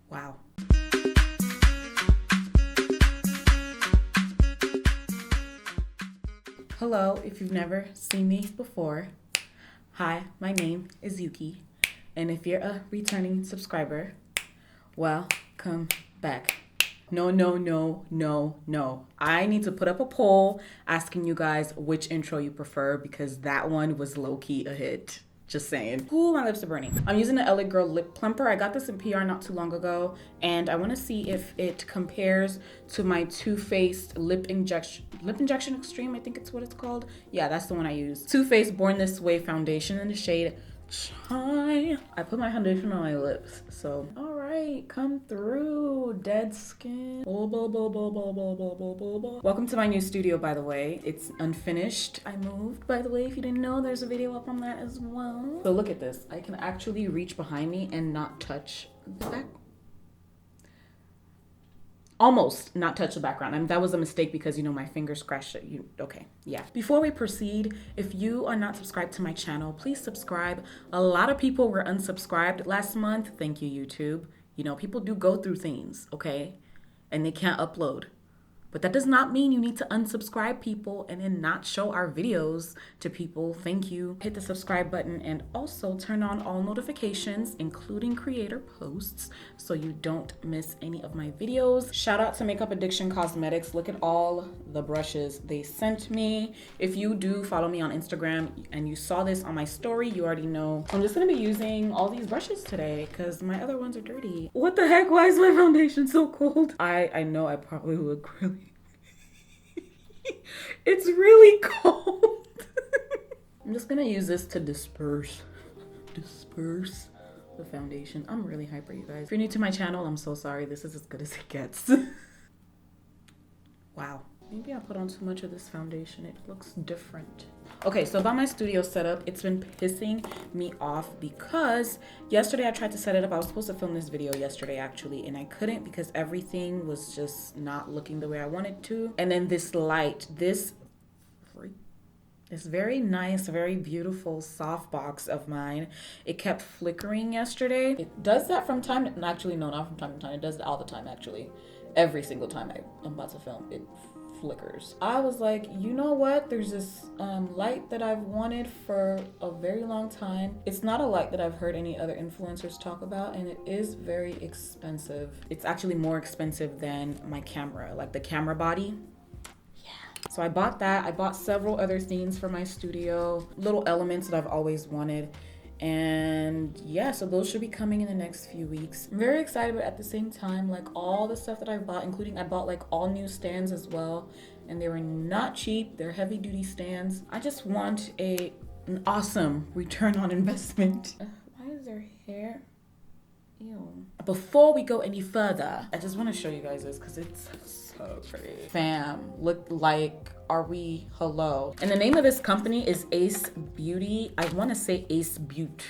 Wow. Hello, if you've never seen me before. Hi, my name is Yuki. And if you're a returning subscriber, welcome back. No. I need to put up a poll asking you guys which intro you prefer because that one was low-key a hit. Just saying. Ooh, my lips are burning. I'm using the LA Girl Lip Plumper. I got this in PR not too long ago, and I want to see if it compares to my Too Faced Lip Injection Extreme, I think it's what it's called. Yeah, that's the one I use. Too Faced Born This Way foundation in the shade Chai. I put my foundation on my lips, so all right, come through, dead skin. Welcome to my new studio, by the way. It's unfinished. I moved, by the way. If you didn't know, there's a video up on that as well. So look at this. I can actually reach behind me and not touch the back. Almost not touch the background. I mean, that was a mistake because, you know, my finger scratched it. Okay, yeah. Before we proceed, if you are not subscribed to my channel, please subscribe. A lot of people were unsubscribed last month. Thank you, YouTube. You know, people do go through things, okay? And they can't upload. But that does not mean you need to unsubscribe people and then not show our videos to people. Thank you. Hit the subscribe button and also turn on all notifications, including creator posts, so you don't miss any of my videos. Shout out to Makeup Addiction Cosmetics. Look at all the brushes they sent me. If you do follow me on Instagram and you saw this on my story, you already know. I'm just gonna be using all these brushes today because my other ones are dirty. What the heck? Why is my foundation so cold? I know I probably look really it's really cold. I'm just gonna use this to disperse the foundation. I'm really hyper, you guys. If you're new to my channel, I'm so sorry. This is as good as it gets. Wow. Maybe I put on too much of this foundation. It looks different. Okay, so about my studio setup, it's been pissing me off because yesterday I tried to set it up. I was supposed to film this video yesterday actually, and I couldn't because everything was just not looking the way I wanted to. And then this light, this very nice, very beautiful softbox of mine, it kept flickering yesterday. It does that from time to, actually no, not from time to time. It does it all the time actually. Every single time I'm about to film, it flickers. I was like, you know what? There's this light that I've wanted for a very long time. It's not a light that I've heard any other influencers talk about, and it is very expensive. It's actually more expensive than my camera, like the camera body. So I bought that. I bought several other things for my studio, little elements that I've always wanted. And yeah, so those should be coming in the next few weeks. I'm very excited, but at the same time, like all the stuff that I've bought, including I bought like all new stands as well. And they were not cheap. They're heavy duty stands. I just want an awesome return on investment. Why is there hair? Ew. Before we go any further, I just want to show you guys this because it's so pretty. Fam, look like, are we hello? And the name of this company is Ace Beauty. I want to say Ace Beaut.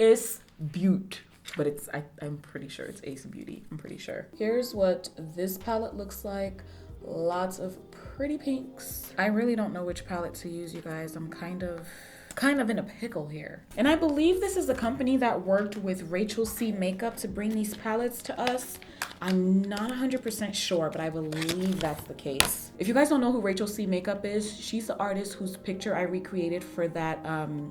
Ace Beaut. But it's, I'm pretty sure it's Ace Beauty. I'm pretty sure. Here's what this palette looks like. Lots of pretty pinks. I really don't know which palette to use, you guys. I'm kind of in a pickle here. And I believe this is the company that worked with Rachel C Makeup to bring these palettes to us. I'm not 100% sure, but I believe that's the case. If you guys don't know who Rachel C Makeup is, she's the artist whose picture I recreated for that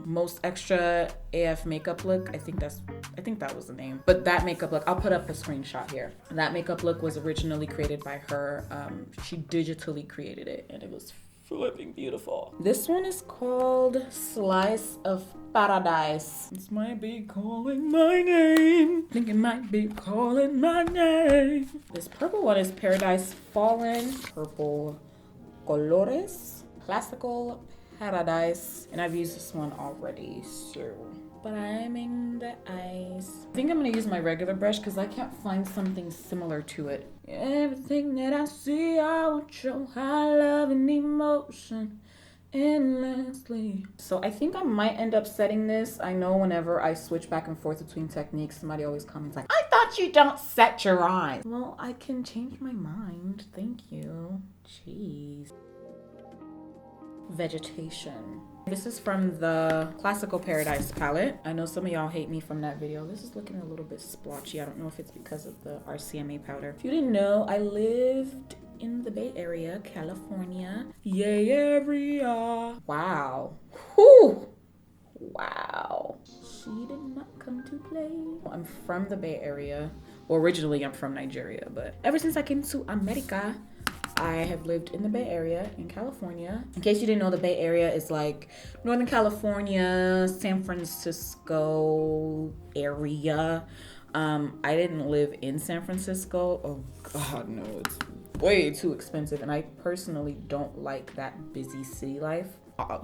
Most Extra AF makeup look. I think that was the name. But that makeup look, I'll put up a screenshot here. That makeup look was originally created by her. She digitally created it, and it was flipping beautiful. This one is called Slice of Paradise. This might be calling my name. I think it might be calling my name. This purple one is Paradise Fallen. Purple Colores. Classical Paradise. And I've used this one already, so. Priming the eyes. I think I'm gonna use my regular brush because I can't find something similar to it. Everything that I see, I want show high love and emotion endlessly. So I think I might end up setting this. I know whenever I switch back and forth between techniques, somebody always comments like, I thought you don't set your eyes. Well, I can change my mind. Thank you. Jeez. Vegetation. This is from the Classical Paradise palette. I know some of y'all hate me from that video. This is looking a little bit splotchy. I don't know if it's because of the RCMA powder. If you didn't know, I lived in the Bay Area, California. Yay, area. Wow. Whew. Wow. She did not come to play. I'm from the Bay Area. Well, originally I'm from Nigeria, but ever since I came to America, I have lived in the Bay Area in California. In case you didn't know, the Bay Area is like Northern California, San Francisco area. I didn't live in San Francisco. Oh God, no, it's way too expensive. And I personally don't like that busy city life.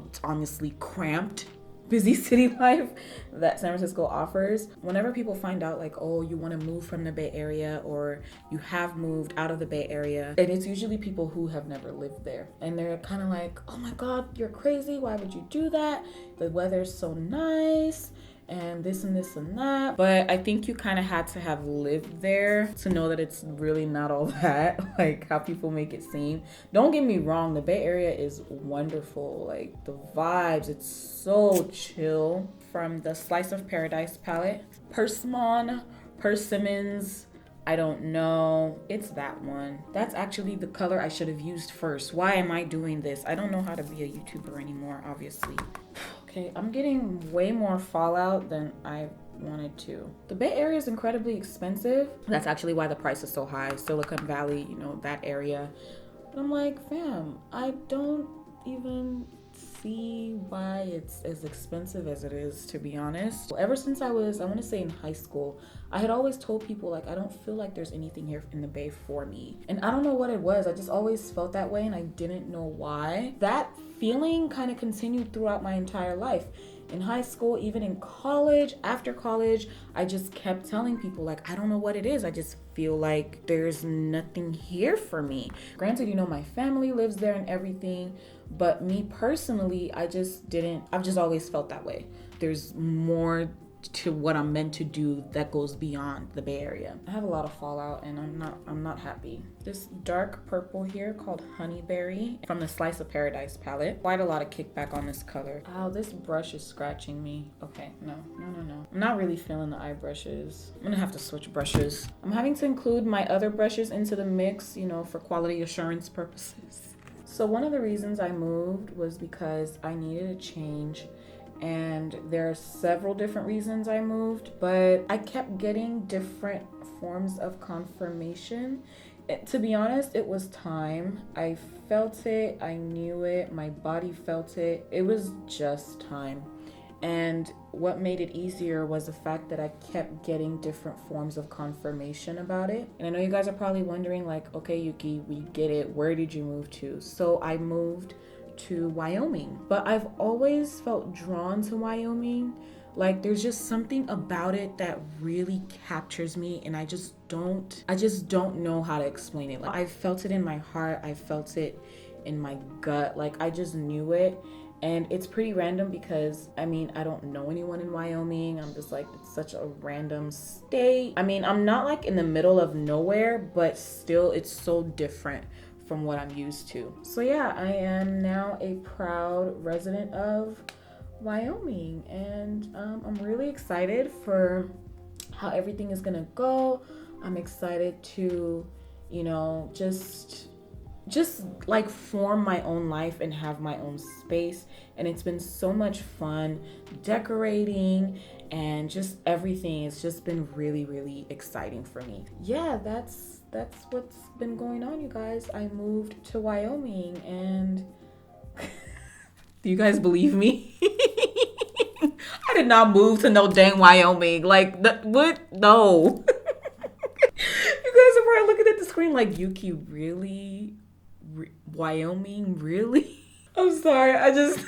It's honestly cramped busy city life that San Francisco offers. Whenever people find out like, oh, you want to move from the Bay Area or you have moved out of the Bay Area, and it's usually people who have never lived there. And they're kind of like, oh my God, you're crazy. Why would you do that? The weather's so nice and this and this and that. But I think you kind of had to have lived there to know that it's really not all that, like how people make it seem. Don't get me wrong, the Bay Area is wonderful. Like the vibes, it's so chill. From the Slice of Paradise palette, Persimmons, I don't know. It's that one. That's actually the color I should have used first. Why am I doing this? I don't know how to be a YouTuber anymore, obviously. Okay, I'm getting way more fallout than I wanted to. The Bay Area is incredibly expensive. That's actually why the price is so high. Silicon Valley, you know, that area. But I'm like, fam, I don't even see why it's as expensive as it is, to be honest. Ever since I want to say in high school, I had always told people like, I don't feel like there's anything here in the Bay for me. And I don't know what it was. I just always felt that way and I didn't know why. That feeling kind of continued throughout my entire life. In high school, even in college, after college, I just kept telling people like, I don't know what it is. I just feel like there's nothing here for me. Granted, you know, my family lives there and everything, but me personally, I've just always felt that way. There's more to what I'm meant to do that goes beyond the Bay Area. I have a lot of fallout and I'm not happy. This dark purple here called Honeyberry from the Slice of Paradise palette. Quite a lot of kickback on this color. Ow, this brush is scratching me. Okay, no. I'm not really feeling the eye brushes. I'm gonna have to switch brushes. I'm having to include my other brushes into the mix, you know, for quality assurance purposes. So one of the reasons I moved was because I needed a change. And there are several different reasons I moved, but I kept getting different forms of confirmation. To be honest, it was time. I felt it, I knew it, my body felt it. It was just time. And what made it easier was the fact that I kept getting different forms of confirmation about it. And I know you guys are probably wondering like, okay, Yuki, we get it. Where did you move to? So I moved to Wyoming, but I've always felt drawn to Wyoming. Like there's just something about it that really captures me and I just don't know how to explain it. Like I felt it in my heart, I felt it in my gut, like I just knew it. And it's pretty random because I mean, I don't know anyone in Wyoming. I'm just like, it's such a random state. I mean, I'm not like in the middle of nowhere, but still it's so different from what I'm used to. So yeah, I am now a proud resident of Wyoming and I'm really excited for how everything is gonna go. I'm excited to, you know, just like form my own life and have my own space. And it's been so much fun decorating and just everything. It's just been really, really exciting for me. Yeah, that's what's been going on, you guys. I moved to Wyoming and do you guys believe me? I did not move to no dang Wyoming. Like, what? No. You guys are probably looking at the screen like, Yuki, really? Wyoming? Really? I'm sorry. I just...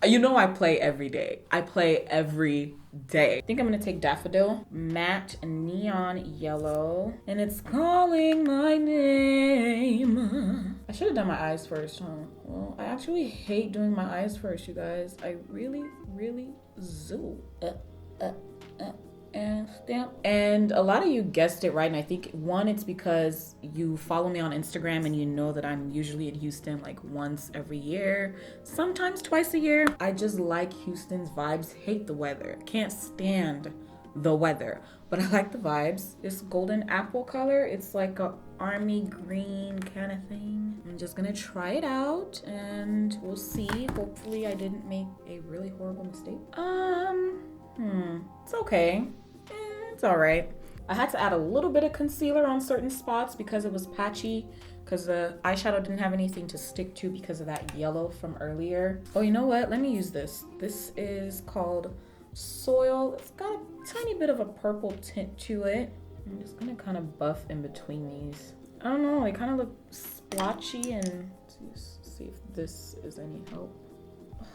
You know I play every day. I play every day. I think I'm gonna take Daffodil, matte neon yellow, and it's calling my name. I should have done my eyes first, huh? Well, I actually hate doing my eyes first, you guys. I really, really zoo. and stamp. And a lot of you guessed it right. And I think one, it's because you follow me on Instagram and you know that I'm usually in Houston like once every year, sometimes twice a year. I just like Houston's vibes. Hate the weather. Can't stand the weather. But I like the vibes. This golden apple color, it's like a army green kind of thing. I'm just gonna try it out and we'll see. Hopefully I didn't make a really horrible mistake. It's okay. It's all right. I had to add a little bit of concealer on certain spots because it was patchy, because the eyeshadow didn't have anything to stick to because of that yellow from earlier. Oh, you know what? Let me use this. This is called Soil. It's got a tiny bit of a purple tint to it. I'm just gonna kind of buff in between these. I don't know, they kind of look splotchy, and let's see if this is any help.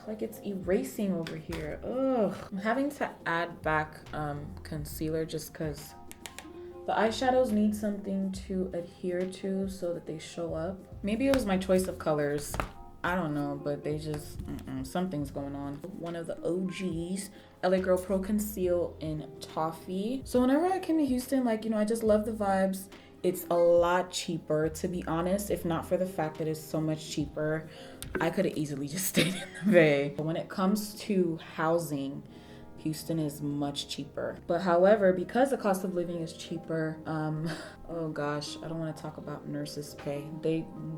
Like it's erasing over here. Ugh. I'm having to add back concealer just because the eyeshadows need something to adhere to so that they show up. Maybe it was my choice of colors. I don't know, but they just, something's going on. One of the OGs, LA Girl Pro Conceal in Toffee. So whenever I came to Houston, like, I just love the vibes. It's a lot cheaper, to be honest. If not for the fact that it's so much cheaper, I could have easily just stayed in the Bay. But when it comes to housing, Houston is much cheaper. But however, because the cost of living is cheaper, oh gosh, I don't want to talk about nurses' pay.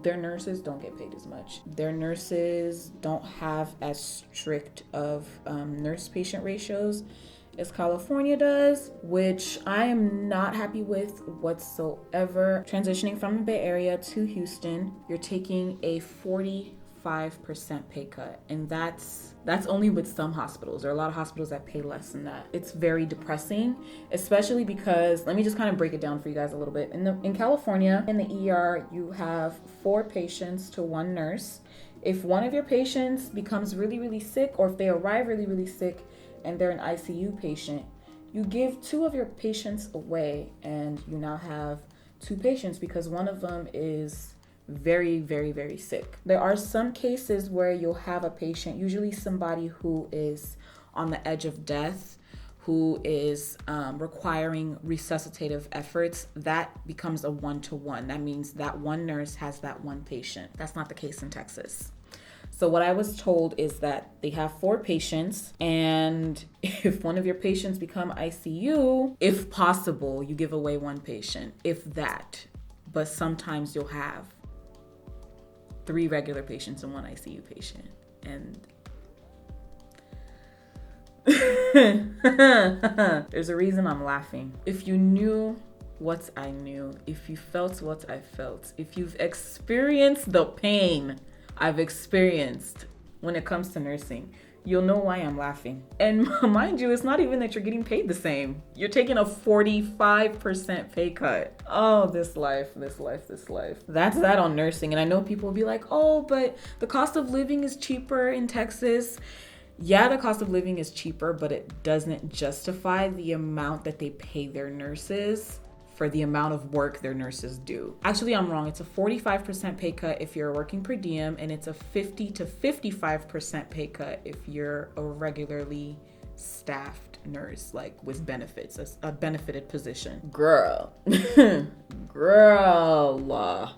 Their nurses don't get paid as much. Their nurses don't have as strict of nurse-patient ratios as California does, which I am not happy with whatsoever. Transitioning from the Bay Area to Houston, you're taking a 45% pay cut, and that's only with some hospitals. There are a lot of hospitals that pay less than that. It's very depressing, especially because, let me just kind of break it down for you guys a little bit. In California, in the ER, you have 4 patients to 1 nurse. If one of your patients becomes really, really sick, or if they arrive really, really sick, and they're an ICU patient, you give 2 of your patients away, and you now have 2 patients because one of them is very, very, very sick. There are some cases where you'll have a patient, usually somebody who is on the edge of death, who is requiring resuscitative efforts. That becomes a 1-to-1. That means that one nurse has that one patient. That's not the case in Texas. So what I was told is that they have 4 patients, and if one of your patients become ICU, if possible, you give away 1 patient, if that. But sometimes you'll have 3 regular patients and 1 ICU patient. And there's a reason I'm laughing. If you knew what I knew, if you felt what I felt, if you've experienced the pain I've experienced when it comes to nursing, you'll know why I'm laughing. And mind you, it's not even that you're getting paid the same. You're taking a 45% pay cut. Oh, this life. That's that on nursing. And I know people will be like, oh, but the cost of living is cheaper in Texas. Yeah, the cost of living is cheaper, but it doesn't justify the amount that they pay their nurses for the amount of work their nurses do. Actually, I'm wrong. It's a 45% pay cut if you're working per diem, and it's a 50 to 55% pay cut if you're a regularly staffed nurse, like with benefits, a benefited position. Girl.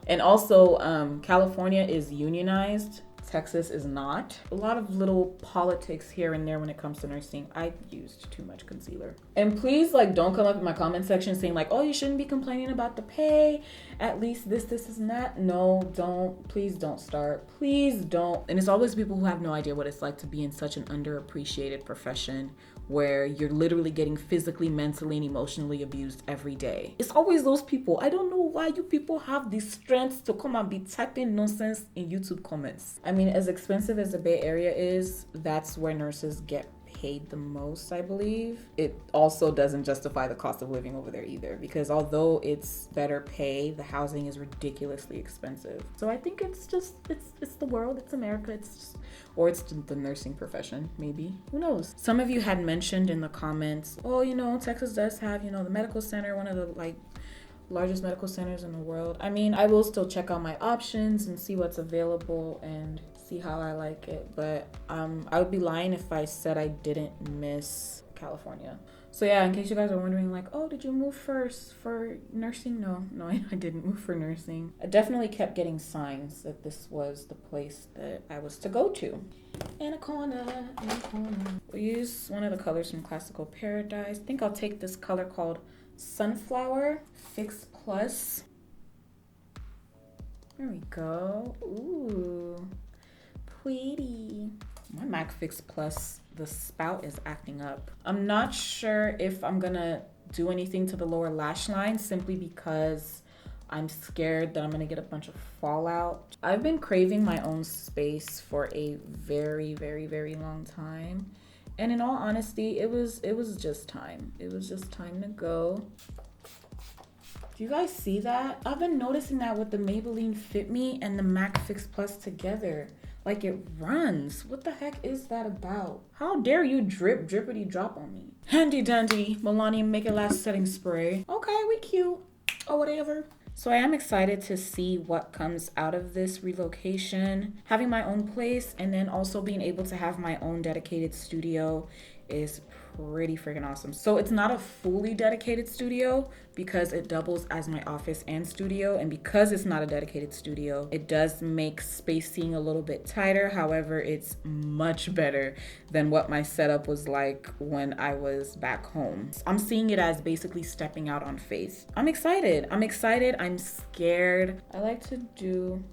And also, California is unionized. Texas is not. A lot of little politics here and there when it comes to nursing. I used too much concealer. And please, don't come up in my comment section saying oh, you shouldn't be complaining about the pay. At least this, and that. No, don't. Please don't start. Please don't. And it's always people who have no idea what it's like to be in such an underappreciated profession where you're literally getting physically, mentally, and emotionally abused every day. It's always those people. I don't know why you people have the strength to come and be typing nonsense in YouTube comments. I mean, as expensive as the Bay Area is, that's where nurses get paid the most, I believe. It also doesn't justify the cost of living over there either, because although it's better pay, the housing is ridiculously expensive. So I think it's the world, it's America, it's the nursing profession, maybe. Who knows? Some of you had mentioned in the comments, oh, Texas does have, the medical center, one of the largest medical centers in the world. I mean, I will still check out my options and see what's available and see how I like it, but I would be lying if I said I didn't miss California. So yeah, in case you guys are wondering, like, oh, did you move first for nursing? No, I didn't move for nursing. I definitely kept getting signs that this was the place that I was to go to. Anaconda. We'll use one of the colors from Classical Paradise. I think I'll take this color called Sunflower Fix Plus. There we go. Ooh, pretty. My MAC Fix Plus, the spout is acting up. I'm not sure if I'm gonna do anything to the lower lash line simply because I'm scared that I'm gonna get a bunch of fallout. I've been craving my own space for a very, very, very long time. And in all honesty, it was just time. It was just time to go. Do you guys see that? I've been noticing that with the Maybelline Fit Me and the MAC Fix Plus together. Like it runs. What the heck is that about? How dare you drippity drop on me? Handy dandy Millennium Make It Last setting spray. Okay, we cute or whatever. So I am excited to see what comes out of this relocation. Having my own place and then also being able to have my own dedicated studio is pretty freaking awesome. So it's not a fully dedicated studio because it doubles as my office and studio, and because it's not a dedicated studio, it does make spacing a little bit tighter. However, it's much better than what my setup was like when I was back home. I'm seeing it as basically stepping out on faith. I'm excited. I'm scared. I like to do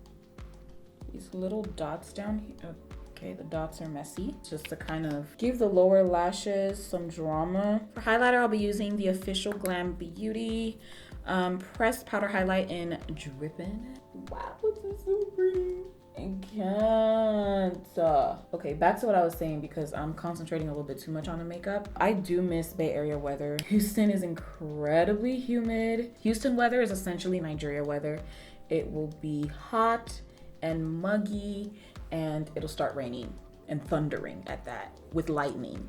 these little dots down here. Okay, the dots are messy, just to kind of give the lower lashes some drama. For highlighter, I'll be using the Official Glam Beauty pressed powder highlight in Drippin'. Wow, this is so pretty. I can't. Okay, back to what I was saying because I'm concentrating a little bit too much on the makeup. I do miss Bay Area weather. Houston is incredibly humid. Houston weather is essentially Nigeria weather. It will be hot and muggy, and it'll start raining and thundering at that with lightning.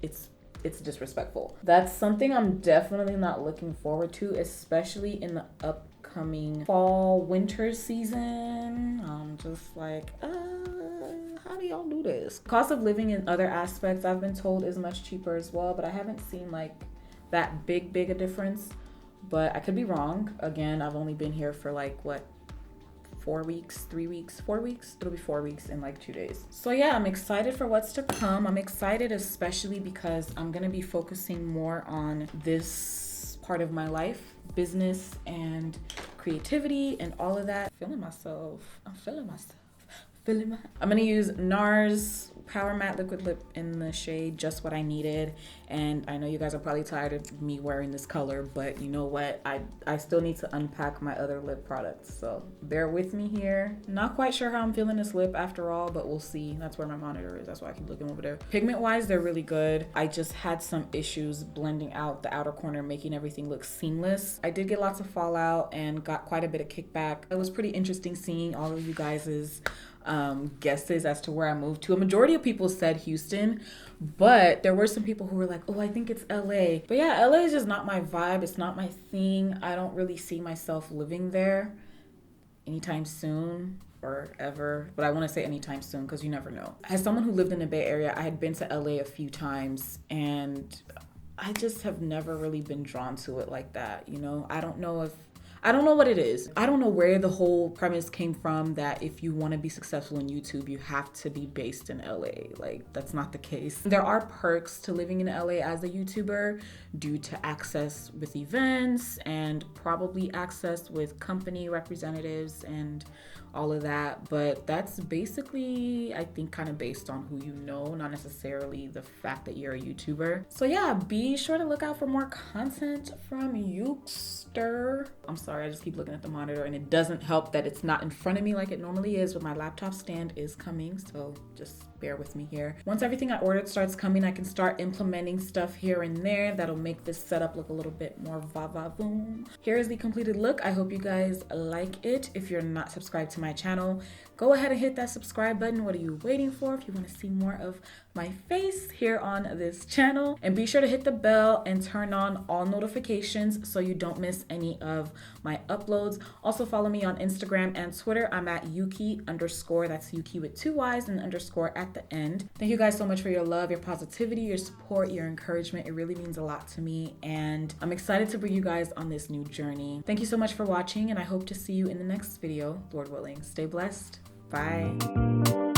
It's disrespectful. That's something I'm definitely not looking forward to, especially in the upcoming fall winter season. I'm just like, how do y'all do this? Cost of living in other aspects, I've been told, is much cheaper as well, but I haven't seen like that big a difference, but I could be wrong. Again, I've only been here for like what, 4 weeks, 3 weeks, 4 weeks? It'll be 4 weeks in like 2 days. So yeah, I'm excited for what's to come. I'm excited especially because I'm gonna be focusing more on this part of my life, business and creativity and all of that. I'm feeling myself. I'm gonna use Nars Power Matte Liquid Lip in the shade Just What I Needed. And I know you guys are probably tired of me wearing this color, but you know what? I still need to unpack my other lip products. So bear with me here. Not quite sure how I'm feeling this lip after all, but we'll see. That's where my monitor is. That's why I keep looking over there. Pigment wise, they're really good. I just had some issues blending out the outer corner, making everything look seamless. I did get lots of fallout and got quite a bit of kickback. It was pretty interesting seeing all of you guys's guesses as to where I moved to. A majority of people said Houston, but there were some people who were like, oh, I think it's LA. But yeah, LA is just not my vibe. It's not my thing. I don't really see myself living there anytime soon or ever, but I want to say anytime soon because you never know. As someone who lived in the Bay Area, I had been to LA a few times and I just have never really been drawn to it like that. You know, I don't know what it is. I don't know where the whole premise came from that if you want to be successful in YouTube, you have to be based in LA. Like, that's not the case. There are perks to living in LA as a YouTuber due to access with events and probably access with company representatives and all of that. But that's basically, I think, kind of based on who you know, not necessarily the fact that you're a YouTuber. So yeah, be sure to look out for more content from Yookster. I'm sorry, I just keep looking at the monitor and it doesn't help that it's not in front of me like it normally is, but my laptop stand is coming, so just bear with me here. Once everything I ordered starts coming, I can start implementing stuff here and there that'll make this setup look a little bit more va-va-voom. Here is the completed look. I hope you guys like it. If you're not subscribed to my channel, go ahead and hit that subscribe button. What are you waiting for? If you want to see more of my face here on this channel, and be sure to hit the bell and turn on all notifications so you don't miss miss any of my uploads. Also follow me on Instagram and Twitter. I'm at Yuki _, that's Yuki with 2 Y's and _ at the end. Thank you guys so much for your love, your positivity, your support, your encouragement. It really means a lot to me, and I'm excited to bring you guys on this new journey. Thank you so much for watching, and I hope to see you in the next video, Lord willing. Stay blessed. Bye.